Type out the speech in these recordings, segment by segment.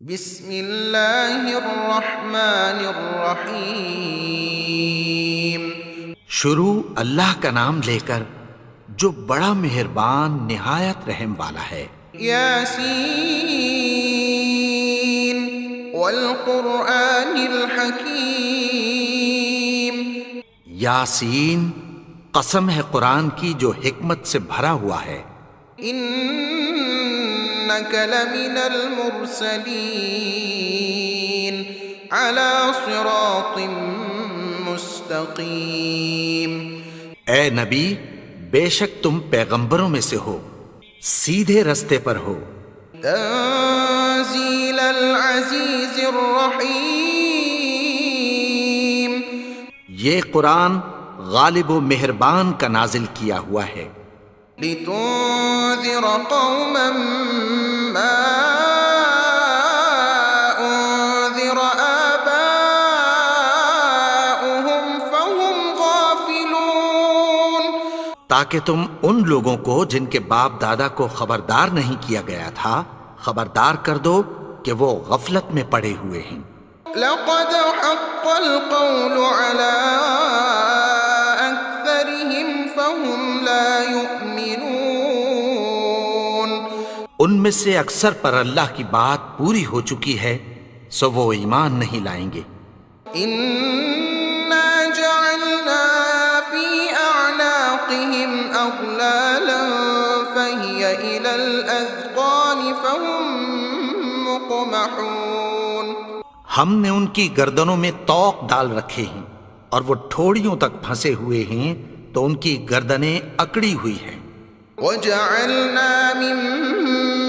بسم اللہ الرحمن الرحیم۔ شروع اللہ کا نام لے کر جو بڑا مہربان نہایت رحم والا ہے۔ یاسین والقرآن الحکیم۔ یاسین، قسم ہے قرآن کی جو حکمت سے بھرا ہوا ہے۔ انک لمن المرسلین علی صراط مستقیم۔ اے نبی، بے شک تم پیغمبروں میں سے ہو، سیدھے رستے پر ہو۔ تنزیل العزیز الرحیم۔ یہ قرآن غالب و مہربان کا نازل کیا ہوا ہے۔ لتنذر قوما ما انذر آباؤهم فهم غافلون۔ تاکہ تم ان لوگوں کو جن کے باپ دادا کو خبردار نہیں کیا گیا تھا خبردار کر دو کہ وہ غفلت میں پڑے ہوئے ہیں۔ لقد حق القول على أكثرهم فهم لا يؤمنون۔ ان میں سے اکثر پر اللہ کی بات پوری ہو چکی ہے سو وہ ایمان نہیں لائیں گے۔ إنا جعلنا في أعناقهم أغلالا فهي إلى الأذقان فهم مقمحون۔ ہم نے ان کی گردنوں میں طوق ڈال رکھے ہیں اور وہ ٹھوڑیوں تک پھنسے ہوئے ہیں تو ان کی گردنیں اکڑی ہوئی ہیں۔ وجعلنا من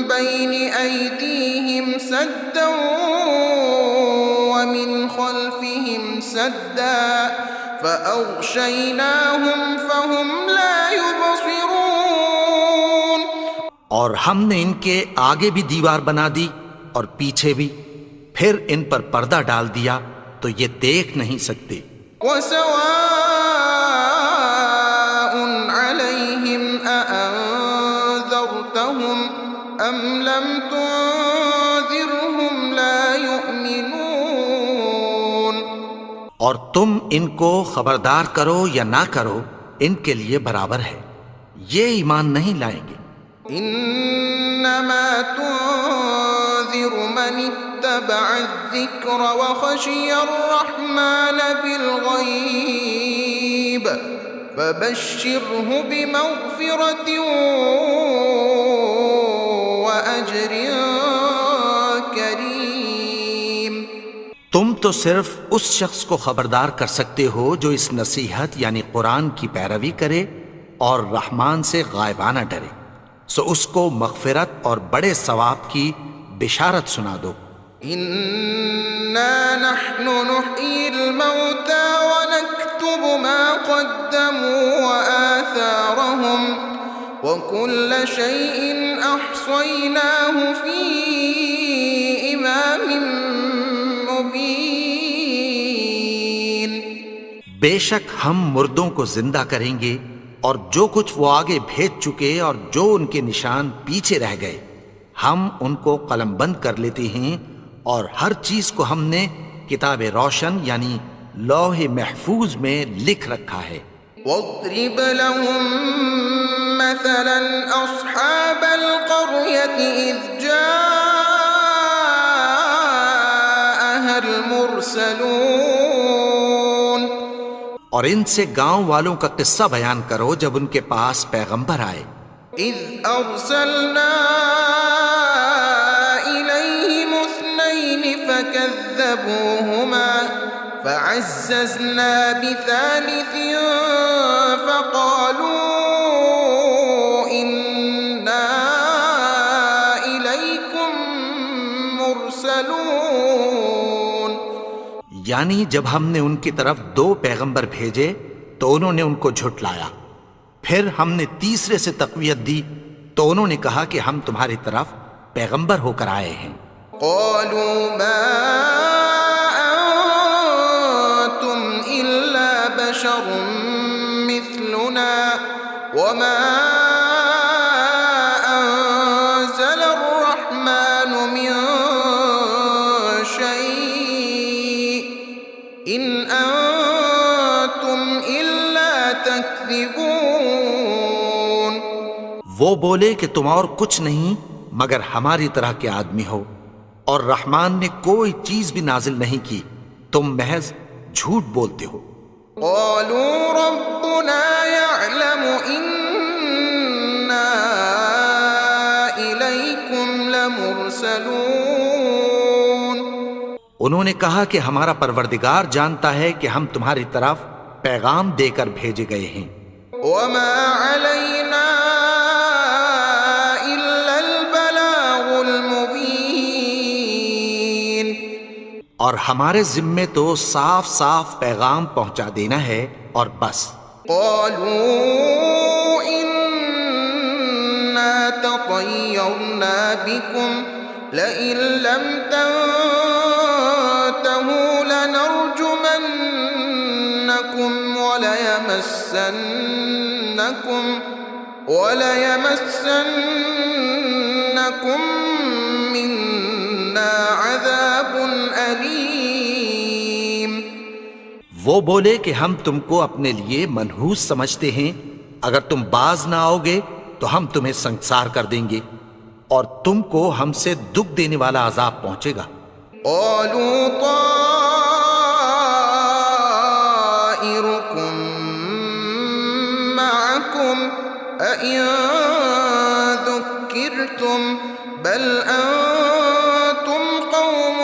بين أيديهم سدا ومن خلفهم سدا فأغشيناهم فهم لا يبصرون۔ اور ہم نے ان کے آگے بھی دیوار بنا دی اور پیچھے بھی، پھر ان پر پردہ ڈال دیا تو یہ دیکھ نہیں سکتے۔ وسواء عليهم أأنذرتهم أم لم تنذرهم لا يؤمنون۔ اور تم ان کو خبردار کرو یا نہ کرو ان کے لیے برابر ہے، یہ ایمان نہیں لائیں گے۔ انما تنذر من اتبع الذکر وخشی الرحمن بالغیب فبشره بمغفرة وأجر کریم۔ تم تو صرف اس شخص کو خبردار کر سکتے ہو جو اس نصیحت یعنی قرآن کی پیروی کرے اور رحمان سے غائبانہ ڈرے، سو اس کو مغفرت اور بڑے ثواب کی بشارت سنا دو۔ انا نحن نحيي الموتى ونكتب ما قدموا وآثارهم وكل شيء أحصيناه في إمام مبين۔ بے شک ہم مردوں کو زندہ کریں گے اور جو کچھ وہ آگے بھیج چکے اور جو ان کے نشان پیچھے رہ گئے ہم ان کو قلم بند کر لیتے ہیں، اور ہر چیز کو ہم نے کتاب روشن یعنی لوح محفوظ میں لکھ رکھا ہے۔ واضرب لهم مثلا أصحاب القرية إذ جاءها المرسلون۔ اور ان سے گاؤں والوں کا قصہ بیان کرو جب ان کے پاس پیغمبر آئے۔ إذ أرسلنا إليهم اثنين فكذبوهما فعززنا بثالث فقالوا إنا إليكم مرسلون۔ یعنی جب ہم نے ان کی طرف 2 پیغمبر بھیجے تو انہوں نے ان کو جھٹلایا، پھر ہم نے تیسرے سے تقویت دی تو انہوں نے کہا کہ ہم تمہاری طرف پیغمبر ہو کر آئے ہیں۔ قالوا ما أنتم إلا بشر مثلنا وما أنزل الرحمن من إن أنتم إلا تكذبون. وہ بولے کہ تم اور کچھ نہیں مگر ہماری طرح کے آدمی ہو، اور رحمان نے کوئی چیز بھی نازل نہیں کی، تم محض جھوٹ بولتے ہو. قالوا ربنا يعلم إنا إليكم لمرسلون. انہوں نے کہا کہ ہمارا پروردگار جانتا ہے کہ ہم تمہاری طرف پیغام دے کر بھیجے گئے ہیں. وما علينا إلا البلاغ المبين. اور ہمارے ذمے تو صاف صاف پیغام پہنچا دینا ہے اور بس. قالوا إنا تطيرنا بكم لئن لم تنتهوا لنرجمنكم وليمسنكم منا عذاب أليم. وہ بولے کہ ہم تم کو اپنے لیے منحوس سمجھتے ہیں، اگر تم باز نہ آؤ گے تو ہم تمہیں سنسار کر دیں گے اور تم کو ہم سے دکھ دینے والا عذاب پہنچے گا. قالوا طائركم معكم أئن ذكرتم بل أنتم قوم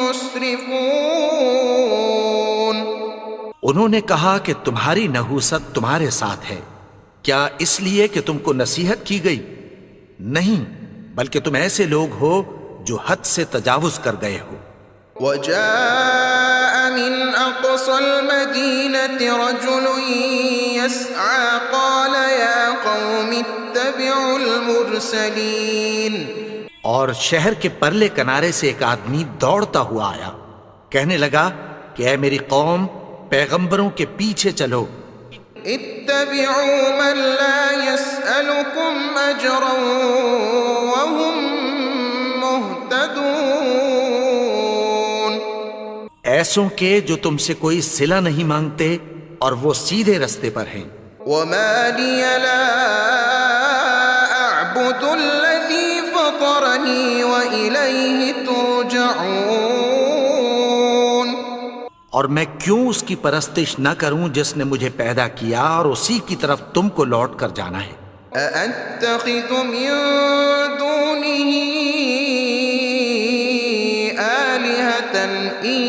مسرفون. انہوں نے کہا کہ تمہاری نحوست تمہارے ساتھ ہے، کیا اس لیے کہ تم کو نصیحت کی گئی؟ نہیں، بلکہ تم ایسے لوگ ہو جو حد سے تجاوز کر گئے ہو. وجاء من أقصى المدينة رجل يسعى قال يا قوم اتبعوا المرسلين. اور شہر کے پرلے کنارے سے ایک آدمی دوڑتا ہوا آیا، کہنے لگا کہ اے میری قوم، پیغمبروں کے پیچھے چلو. اتبعوا من لا يسألكم أجرا وهم مهتدون. ایسوں کے جو تم سے کوئی صلہ نہیں مانگتے اور وہ سیدھے رستے پر ہیں. وما لي لا أعبد الذي فطرني وإليه ترجعون. اور میں کیوں اس کی پرستش نہ کروں جس نے مجھے پیدا کیا اور اسی کی طرف تم کو لوٹ کر جانا ہے. أأتخذ من دونه آلهة إن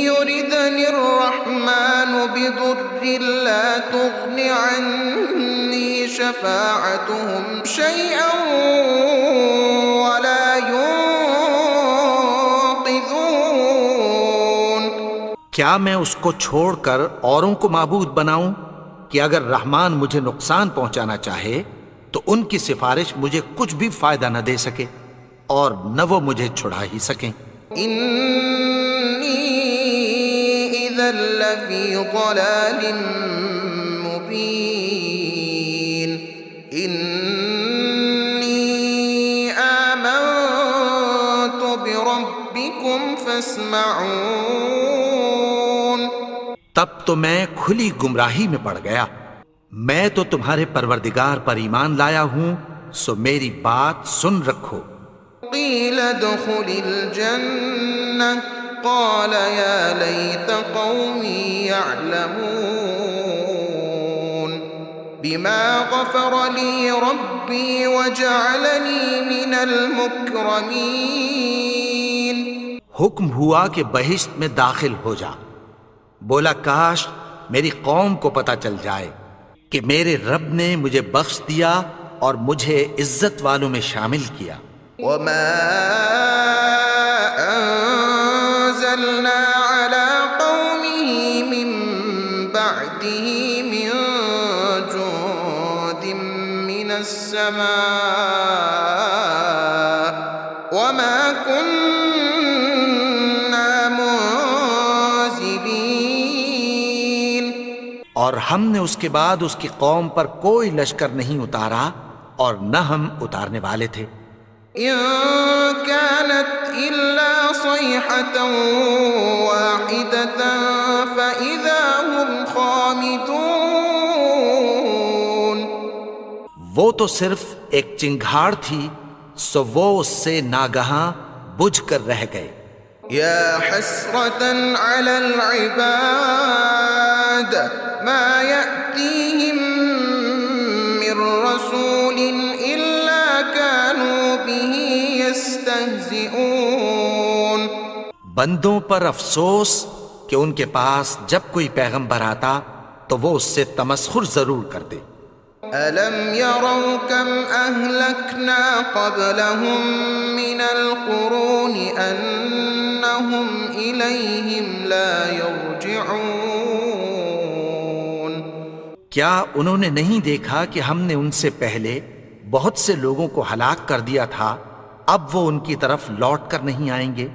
يردني الرحمن بضر لا تغن عني شفاعتهم شيئا ولا ينقذون. کیا میں اس کو چھوڑ کر اوروں کو معبود بناؤں کہ اگر رحمان مجھے نقصان پہنچانا چاہے تو ان کی سفارش مجھے کچھ بھی فائدہ نہ دے سکے اور نہ وہ مجھے چھڑا ہی سکیں. إني إذا لفي ضلال مبين. إني آمنت بربكم فاسمعون. تب تو میں کھلی گمراہی میں پڑ گیا. میں تو تمہارے پروردگار پر ایمان لایا ہوں، سو میری بات سن رکھو. قيل ادخل الجنة قال يا ليت قومي يعلمون بما غفر لي ربي وجعلني من المكرمين. حکم ہوا کہ بہشت میں داخل ہو جا. بولا کاش میری قوم کو پتہ چل جائے کہ میرے رب نے مجھے بخش دیا اور مجھے عزت والوں میں شامل کیا. وما أنزلنا على قومه من بعده من جند من السماء وما كنا منزلين. اور ہم نے اس کے بعد اس کی قوم پر کوئی لشکر نہیں اتارا اور نہ ہم اتارنے والے تھے. إن كانت إلا صيحة واحدة فإذا هم خامدون. وہ تو صرف ایک چنگھاڑ تھی، سو وہ اس سے ناگہاں بجھ کر رہ گئے. يا حسرة على العباد ما يأتيهم من رسول إلا كانوا به يستهزئون. بندوں پر افسوس کہ ان کے پاس جب کوئی پیغمبر آتا تو وہ اس سے تمسخر ضرور کرتے. ألم يروا كم أهلكنا قبلهم من القرون أنهم إليهم لا يرجعون. کیا انہوں نے نہیں دیکھا کہ ہم نے ان سے پہلے بہت سے لوگوں کو ہلاک کر دیا تھا، اب وہ ان کی طرف لوٹ کر نہیں آئیں گے؟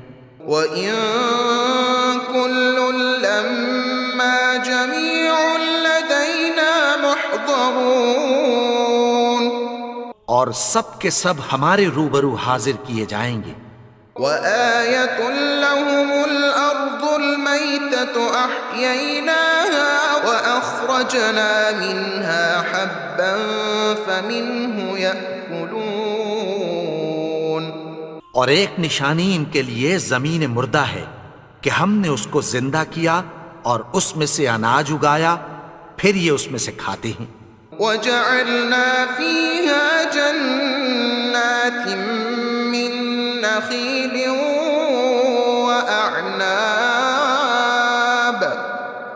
وَإِن كُلٌّ لَّمَّا جَمِيعٌ لَّدَيْنَا مُحْضَرُونَ. اور سب کے سب ہمارے روبرو حاضر کیے جائیں گے. وَآيَةٌ لَّهُمُ الْأَرْضُ الْمَيْتَةُ أَحْيَيْنَاهَا وَأَخْرَجْنَا مِنْهَا حَبًّا فَمِنْهُ يَأْكُلُونَ. اور ایک نشانی ان کے لیے زمین مردہ ہے کہ ہم نے اس کو زندہ کیا اور اس میں سے اناج اگایا، پھر یہ اس میں سے کھاتے ہیں. وَجَعَلْنَا فِيهَا جَنَّاتٍ مِّن نَّخِيلٍ وَأَعْنَابٍ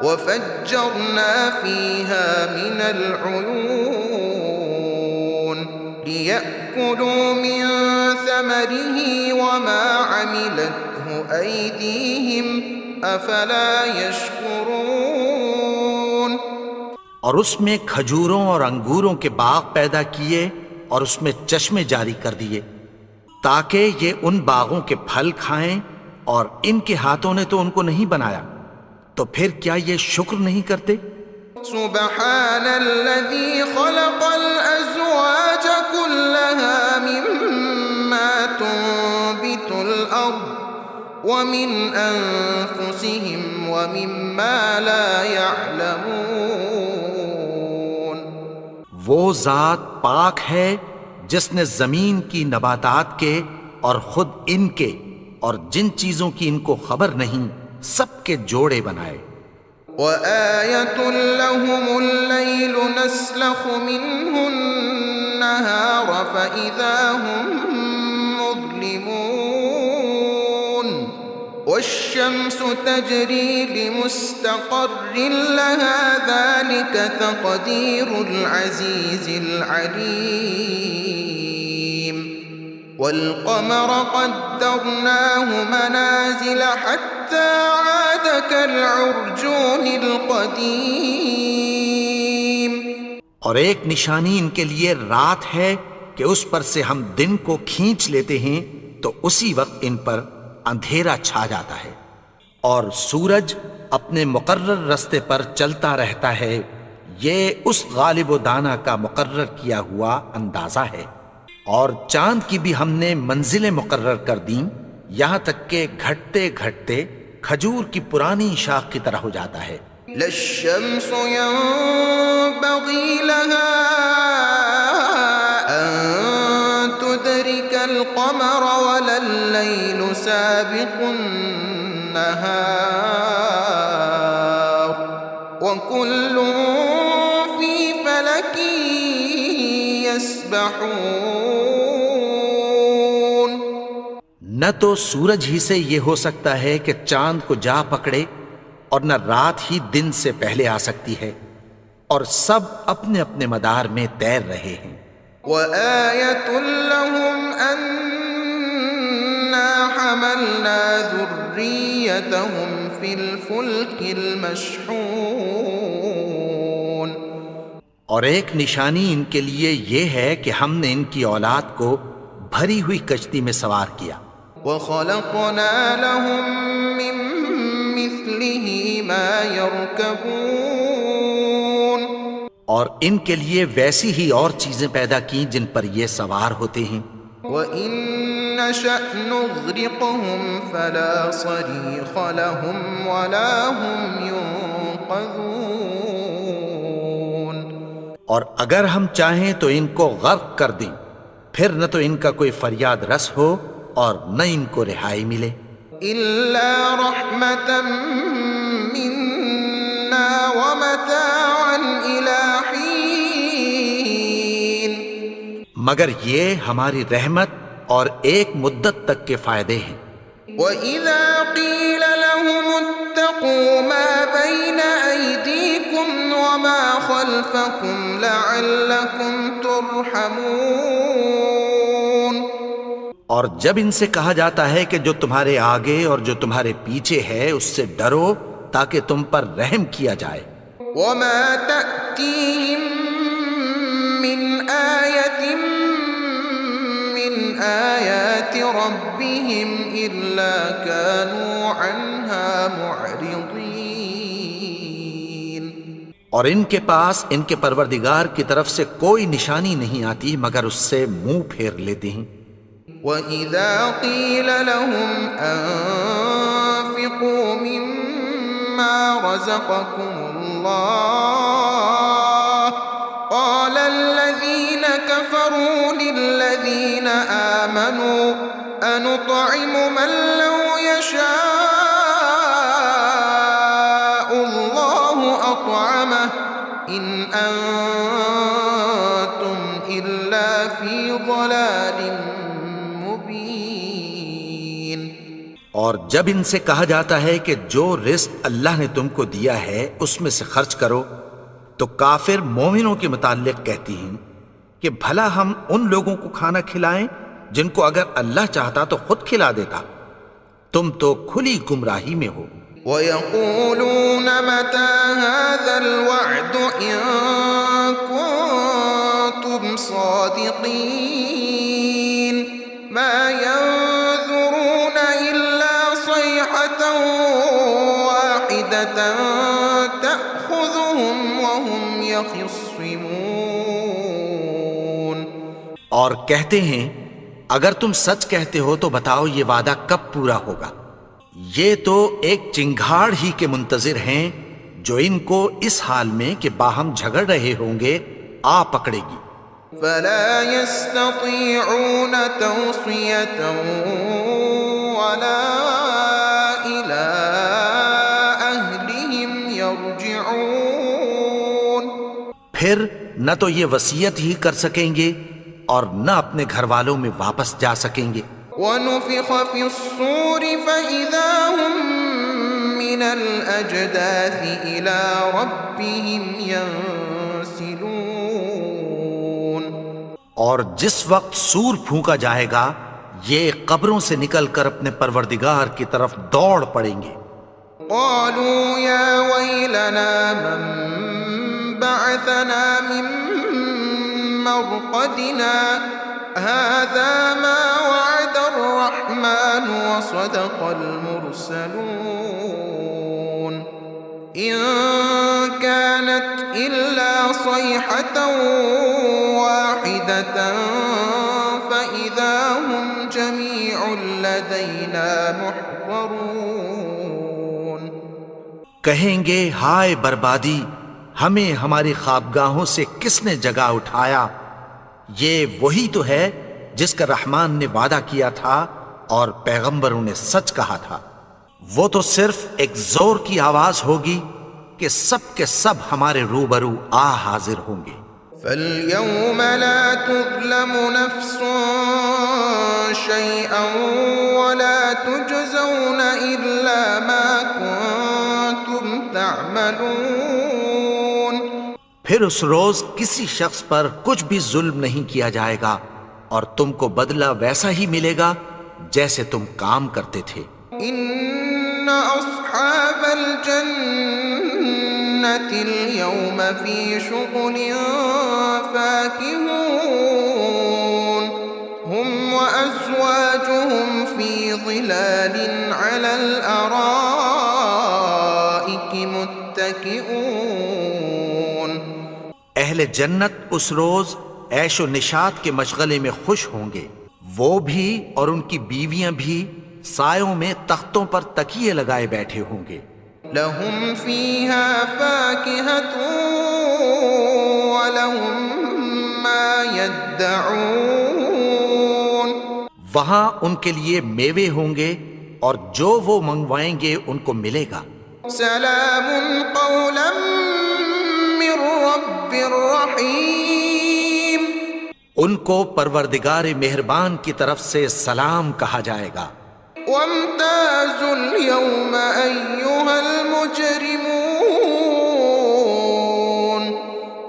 وَفَجَّرْنَا فِيهَا مِنَ الْعُيُونِ لِيَأْكُلُوا مِن ثَمَرِهِ وَمَا عَمِلَتْهُ أَيْدِيهِمْ أَفَلَا يَشْكُرُونَ. اور اس میں کھجوروں اور انگوروں کے باغ پیدا کیے اور اس میں چشمے جاری کر دیے تاکہ یہ ان باغوں کے پھل کھائیں، اور ان کے ہاتھوں نے تو ان کو نہیں بنایا، تو پھر کیا یہ شکر نہیں کرتے؟ سبحان الذي خلق الأزواج كلها مما تنبت الأرض ومن أنفسهم ومما لا يعلمون. وہ ذات پاک ہے جس نے زمین کی نباتات کے اور خود ان کے اور جن چیزوں کی ان کو خبر نہیں سب کے جوڑے بنائے. وَآيَةٌ لَّهُمُ اللَّيْلُ نَسْلَخُ مِنْهُ النَّهَارَ فَإِذَا هُم مُّظْلِمُونَ. وَالشَّمْسُ تَجْرِي لِمُسْتَقَرٍّ لَّهَا ذَلِكَ تَقْدِيرُ الْعَزِيزِ الْعَلِيمِ. وَالْقَمَرَ قَدَّرْنَاهُ مَنَازِلَ حَتَّى عَادَ كَالْعُرْجُونِ الْقَدِيمِ. اور ایک نشانی ان کے لیے رات ہے کہ اس پر سے ہم دن کو کھینچ لیتے ہیں تو اسی وقت ان پر اندھیرا چھا جاتا ہے، اور سورج اپنے مقرر رستے پر چلتا رہتا ہے. یہ اس غالب و دانا کا مقرر کیا ہوا اندازہ ہے. اور چاند کی بھی ہم نے منزلیں مقرر کر دیں، یہاں تک کہ گھٹتے گھٹتے کھجور کی پرانی شاخ کی طرح ہو جاتا ہے. لا الشمس ينبغي لها أن تدرك القمر ولا الليل سابق النهار وكل في فلك يسبحون. نہ تو سورج ہی سے یہ ہو سکتا ہے کہ چاند کو جا پکڑے، اور نہ رات ہی دن سے پہلے آ سکتی ہے، اور سب اپنے اپنے مدار میں تیر رہے ہیں. وَآيَةٌ لَّهُمْ أَنَّا حَمَلْنَا ذُرِّيَّتَهُمْ فِي الْفُلْكِ الْمَشْحُونِ. اور ایک نشانی ان کے لیے یہ ہے کہ ہم نے ان کی اولاد کو بھری ہوئی کشتی میں سوار کیا. وَخَلَقْنَا لَهُم مِّن مِّثْلِهِ مَا يَرْكَبُونَ. اور ان کے لیے ویسی ہی اور چیزیں پیدا کی جن پر یہ سوار ہوتے ہیں. وَإِن نشأ نغرقهم فلا صريخ لهم ولا هم ينقذون. اور اگر ہم چاہیں تو ان کو غرق کر دیں، پھر نہ تو ان کا کوئی فریاد رس ہو اور نہ ان کو رہائی ملے. إلا رحمة منا ومتاعا إلى حين. مگر یہ ہماری رحمت اور ایک مدت تک کے فائدے ہیں. وَإِذَا قِيلَ لَهُمُ اتَّقُوا مَا بَيْنَ أَيْدِيكُمْ وَمَا خَلْفَكُمْ لَعَلَّكُمْ تُرْحَمُونَ. اور جب ان سے کہا جاتا ہے کہ جو تمہارے آگے اور جو تمہارے پیچھے ہے اس سے ڈرو تاکہ تم پر رحم کیا جائے. وَمَا تَأْتِيهِم مِّنْ آيَةٍ مِّنْ آيَاتِ رَبِّهِمْ إِلَّا كَانُوا عَنْهَا مُعْرِضِينَ. اور ان کے پاس ان کے پروردگار کی طرف سے کوئی نشانی نہیں آتی مگر اس سے منہ پھیر لیتے ہیں. وَإِذَا قِيلَ لَهُمْ أَنفِقُوا مِمَّا رَزَقَكُمُ اللَّهُ قَالَ الَّذِينَ كَفَرُوا لِلَّذِينَ آمَنُوا أَنُطْعِمُ مَن لَّوْ يَشَاءُ اللَّهُ أَطْعَمَهُ إِنْ أَنتُمْ إِلَّا فِي ضَلَالٍ مبین. اور جب ان سے کہا جاتا ہے کہ جو رزق اللہ نے تم کو دیا ہے اس میں سے خرچ کرو تو کافر مومنوں کے متعلق کہتی ہیں کہ بھلا ہم ان لوگوں کو کھانا کھلائیں جن کو اگر اللہ چاہتا تو خود کھلا دیتا. تم تو کھلی گمراہی میں ہو. وَيَقُولُونَ مَتَى هَذَا الْوَعْدُ إِن كُنتُمْ صَادِقِينَ. مَا يَنظُرُونَ إِلَّا صَيْحَةً وَاحِدَةً تَأْخُذُهُمْ وَهُمْ يَخِصِّمُونَ. اور کہتے ہیں اگر تم سچ کہتے ہو تو بتاؤ یہ وعدہ کب پورا ہوگا. یہ تو ایک چنگھاڑ ہی کے منتظر ہیں جو ان کو اس حال میں کہ باہم جھگڑ رہے ہوں گے آ پکڑے گی. فلا يستطيعون توصية ولا إلى أهلهم يرجعون. پھر نہ تو یہ وصیت ہی کر سکیں گے اور نہ اپنے گھر والوں میں واپس جا سکیں گے. ونفخ في الصور فإذا هم من الأجداث إلى ربهم ينسلون. اور جس وقت سور پھونکا جائے گا یہ قبروں سے نکل کر اپنے پروردگار کی طرف دوڑ پڑیں گے. قالوا يا ويلنا من بعثنا من مرقدنا هذا ما وعد الرحمن وصدق المرسلون. إن كانت إلا صيحة واحدة فإذا هم جميع لدينا محضرون. کہیں گے ہائے بربادی، ہمیں ہماری خوابگاہوں سے کس نے جگا اٹھایا. یہ وہی تو ہے جس کا رحمان نے وعدہ کیا تھا اور پیغمبروں نے سچ کہا تھا. وہ تو صرف ایک زور کی آواز ہوگی کہ سب کے سب ہمارے روبرو آ حاضر ہوں گے. فَالْيَوْمَ لَا تُظْلَمُ نَفْسٌ شَيْئًا وَلَا تُجْزَوْنَ إِلَّا مَا كُنتُمْ تَعْمَلُونَ. پھر اس روز کسی شخص پر کچھ بھی ظلم نہیں کیا جائے گا اور تم کو بدلہ ویسا ہی ملے گا جیسے تم کام کرتے تھے. إِنَّ أَصْحَابَ الْجَنَّةِ الْيَوْمَ فِي شُغُلٍ فَاكِهُونَ هُمْ وَأَزْوَاجُهُمْ فِي ظِلَالٍ عَلَى الْأَرَائِكِ مُتَّكِئُونَ. اہل جنت اس روز عیش و نشاط کے مشغلے میں خوش ہوں گے. وہ بھی اور ان کی بیویاں بھی سایوں میں تختوں پر تکیے لگائے بیٹھے ہوں گے. لهم فيها فاكهة ولهم ما يدعون. وہاں ان کے لیے میوے ہوں گے اور جو وہ منگوائیں گے ان کو ملے گا. سلام قولا من رب رحیم. ان کو پروردگار مہربان کی طرف سے سلام کہا جائے گا. وامتازوا اليوم أيها المجرمون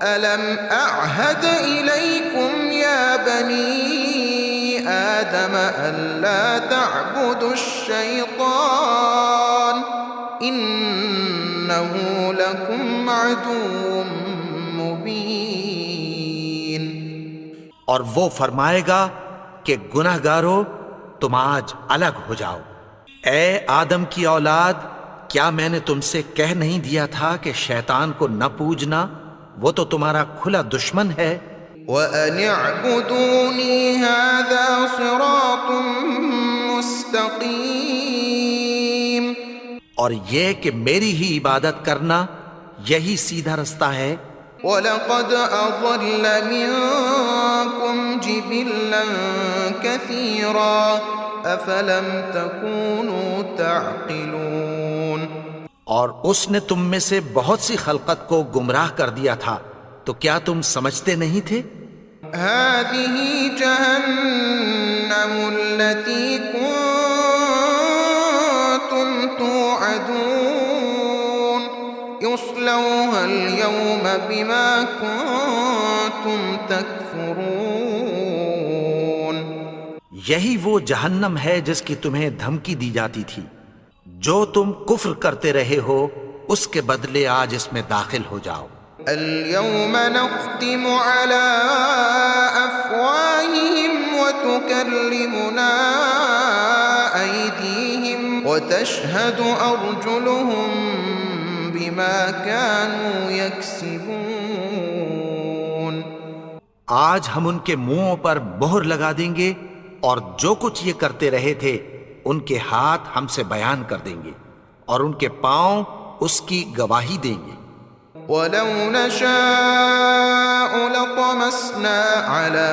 ألم أعهد إليكم يا بني آدم ألا تعبدوا الشيطان إنه لكم عدو مبين. اور وہ فرمائے گا کہ گناہگارو تم آج الگ ہو جاؤ. اے آدم کی اولاد، کیا میں نے تم سے کہہ نہیں دیا تھا کہ شیطان کو نہ پوجنا، وہ تو تمہارا کھلا دشمن ہے. وَأَنِ اعْبُدُونِي هَذَا صِرَاطٌ مُسْتَقِيمٌ. اور یہ کہ میری ہی عبادت کرنا یہی سیدھا رستہ ہے. وَلَقَدْ أَضَلَّ مِنكُمْ جِبِلًّا كَثِيرًا أَفَلَمْ تَكُونُوا تَعْقِلُونَ. اور اس نے تم میں سے بہت سی خلقت کو گمراہ کر دیا تھا، تو کیا تم سمجھتے نہیں تھے؟ هَذِهِ جَهَنَّمُ الَّتِي كُنتُمْ تُوعَدُونَ يُصْلَوْهَا الْيَوْمَ بِمَا كُنتُمْ تَكْفُرُونَ. یہی وہ جہنم ہے جس کی تمہیں دھمکی دی جاتی تھی. جو تم کفر کرتے رہے ہو اس کے بدلے آج اس میں داخل ہو جاؤ. اليوم نختم على أفواههم وتكلمنا أيديهم وتشهد أرجلهم بما كانوا يكسبون. آج ہم ان کے منہوں پر مہر لگا دیں گے اور جو کچھ یہ کرتے رہے تھے ان کے ہاتھ ہم سے بیان کر دیں گے اور ان کے پاؤں اس کی گواہی دیں گے. وَلَوْ نَشَاءُ لَطَمَسْنَا عَلَىٰ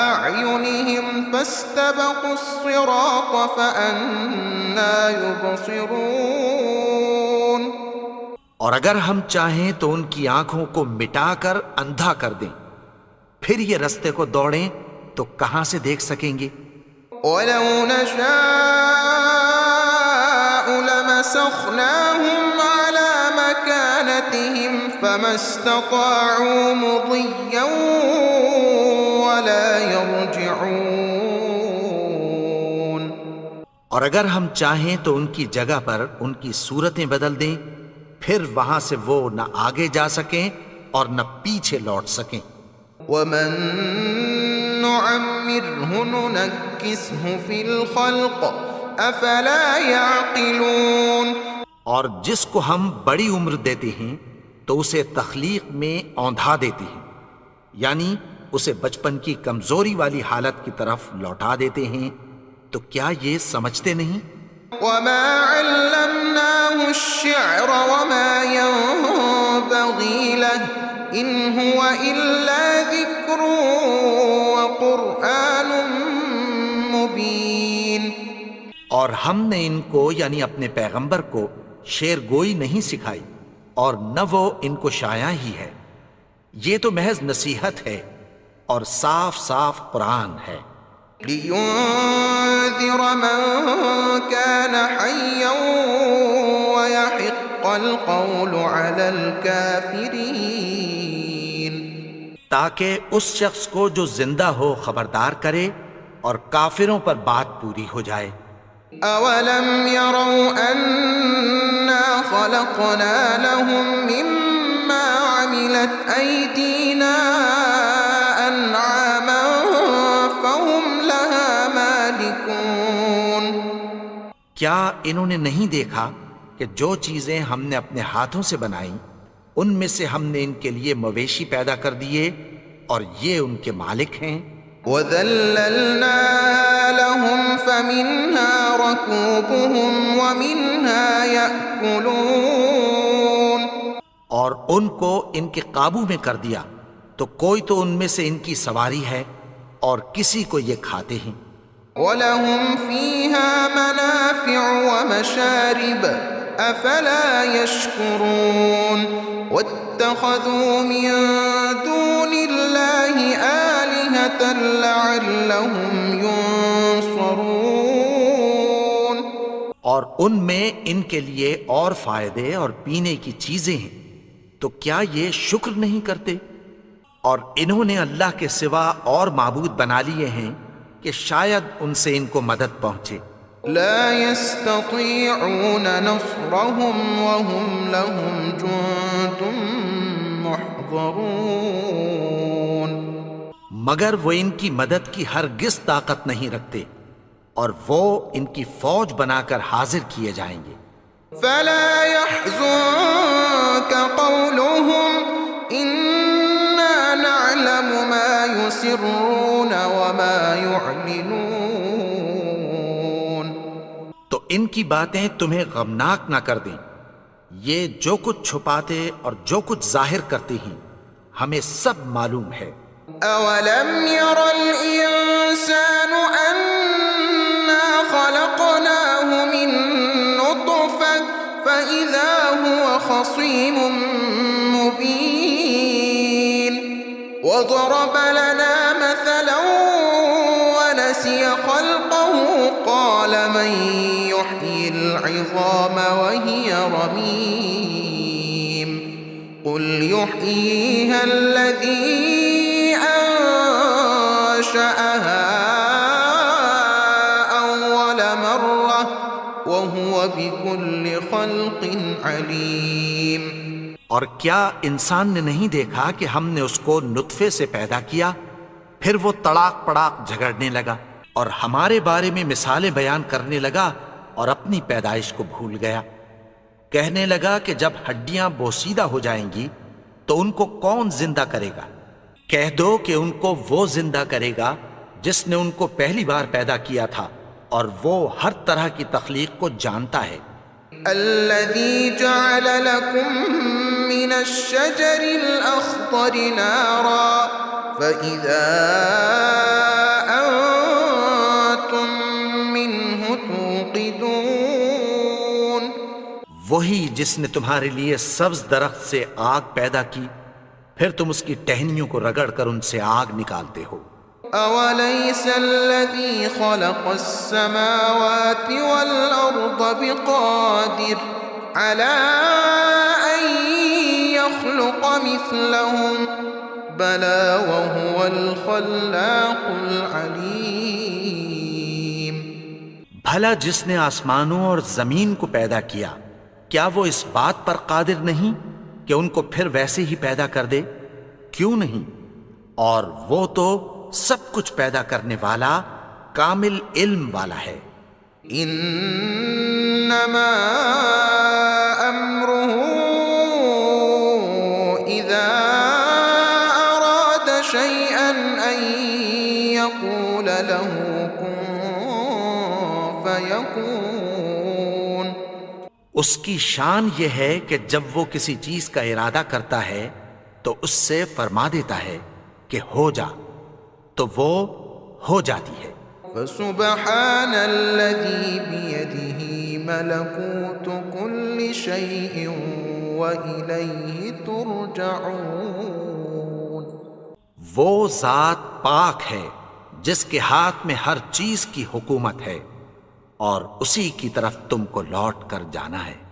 أَعْيُنِهِمْ فَاسْتَبَقُوا الصِّرَاطَ فَأَنَّىٰ يُبْصِرُونَ. اور اگر ہم چاہیں تو ان کی آنکھوں کو مٹا کر اندھا کر دیں، پھر یہ رستے کو دوڑیں تو کہاں سے دیکھ سکیں گے. وَلَوْ نَشَاءُ لَمَسَخْنَاهُمْ عَلَىٰ مَكَانَتِهِمْ فَمَا اسْتَطَاعُوا مُضِيًّا وَلَا يَرْجِعُونَ. اور اگر ہم چاہیں تو ان کی جگہ پر ان کی صورتیں بدل دیں، پھر وہاں سے وہ نہ آگے جا سکیں اور نہ پیچھے لوٹ سکیں. وَمَن نُعَمِّرْهُ نُنَكِّسْهُ فِي الْخَلْقِ أَفَلَا يَعْقِلُونَ. اور جس کو ہم بڑی عمر دیتے ہیں تو اسے تخلیق میں اوندھا دیتے ہیں، یعنی اسے بچپن کی کمزوری والی حالت کی طرف لوٹا دیتے ہیں. تو کیا یہ سمجھتے نہیں؟ وَمَا عَلَّمْنَاهُ الشِّعْرَ وَمَا يَنبَغِي لَهُ إِنْ هُوَ إِلَّا ذِكْرٌ وَقُرْآنٌ مُبِينٌ. اور ہم نے ان کو یعنی اپنے پیغمبر کو شعر گوئی نہیں سکھائی اور نہ وہ ان کو شایع ہی ہے. یہ تو محض نصیحت ہے اور صاف صاف قرآن ہے. لِيُنذِرَ مَن كَانَ حَيًّا وَيَحِقَّ الْقَوْلُ عَلَى الْكَافِرِينَ. تاکہ اس شخص کو جو زندہ ہو خبردار کرے اور کافروں پر بات پوری ہو جائے. أَوَلَمْ يَرَوْا أَنَّا خَلَقْنَا لَهُم مِّمَّا عَمِلَتْ أَيْدِينَا أَنْعَامًا فَهُمْ لَهَا مَالِكُونَ. کیا انہوں نے نہیں دیکھا کہ جو چیزیں ہم نے اپنے ہاتھوں سے بنائیں ان میں سے ہم نے ان کے لیے مویشی پیدا کر دیے اور یہ ان کے مالک ہیں. وَذَلَّلْنَاهَا لَهُمْ فَمِنْهَا رَكُوبُهُمْ وَمِنْهَا يَأْكُلُونَ، اور ان کو ان کے قابو میں کر دیا تو کوئی تو ان میں سے ان کی سواری ہے اور کسی کو یہ کھاتے ہیں۔ وَلَهُمْ فِيهَا مَنَافِعُ وَمَشَارِبُ أَفَلَا يَشْكُرُونَ وَاتَّخَذُوا مِن دُونِ اللَّهِ آلِهَةً لَعَلَّهُمْ يُنصَرُونَ، اور ان میں ان کے لیے اور فائدے اور پینے کی چیزیں ہیں، تو کیا یہ شکر نہیں کرتے؟ اور انہوں نے اللہ کے سوا اور معبود بنا لیے ہیں کہ شاید ان سے ان کو مدد پہنچے۔ لا يستطيعون نصرهم وهم لهم جند محضرون، مگر وہ ان کی مدد کی ہرگز طاقت نہیں رکھتے اور وہ ان کی فوج بنا کر حاضر کیے جائیں گے۔ فلا يحزنك قولهم إنا نعلم ما يسرون وما يعلنون، تو ان کی باتیں تمہیں غمناک نہ کر دیں، یہ جو کچھ چھپاتے اور جو کچھ ظاہر کرتے ہیں ہمیں سب معلوم ہے۔ أولم ير الإنسان أنا خلقناه من نطفة فإذا هو خصيم مبين وضرب لنا مثلا ونسي خلقه قال من يحيي العظام وهي رميم قل يحييها الذي أنشأها أول مرة وهو بكل خلق عليم۔ اور کیا انسان نے نہیں دیکھا کہ ہم نے اس کو نطفے سے پیدا کیا، پھر وہ تڑاک پڑاک جھگڑنے لگا اور ہمارے بارے میں مثالیں بیان کرنے لگا اور اپنی پیدائش کو بھول گیا۔ کہنے لگا کہ جب ہڈیاں بوسیدہ ہو جائیں گی تو ان کو کون زندہ کرے گا؟ کہہ دو کہ ان کو وہ زندہ کرے گا جس نے ان کو پہلی بار پیدا کیا تھا، اور وہ ہر طرح کی تخلیق کو جانتا ہے۔ الذي جعل لكم من الشجر الأخضر نارا فإذا أنتم منه توقدون، وہی جس نے تمہارے لیے سبز درخت سے آگ پیدا کی، پھر تم اس کی ٹہنیوں کو رگڑ کر ان سے آگ نکالتے ہو۔ أوليس الذي خلق السماوات والأرض بقادر على أن يخلق مثلهم بلى وهو الخلاق العليم۔ بھلا جس نے آسمانوں اور زمین کو پیدا کیا، کیا وہ اس بات پر قادر نہیں کہ ان کو پھر ویسے ہی پیدا کر دے؟ کیوں نہیں؟ اور وہ تو سب کچھ پیدا کرنے والا، کامل علم والا ہے۔ انما امره اذا اراد شيئا ان يقول له كن فيكون، اس کی شان یہ ہے کہ جب وہ کسی چیز کا ارادہ کرتا ہے تو اس سے فرما دیتا ہے کہ ہو جا، تو وہ ہو جاتی ہے۔ فسبحان الذي بيده ملكوت كل شيء وإليه ترجعون، وہ ذات پاک ہے جس کے ہاتھ میں ہر چیز کی حکومت ہے اور اسی کی طرف تم کو لوٹ کر جانا ہے۔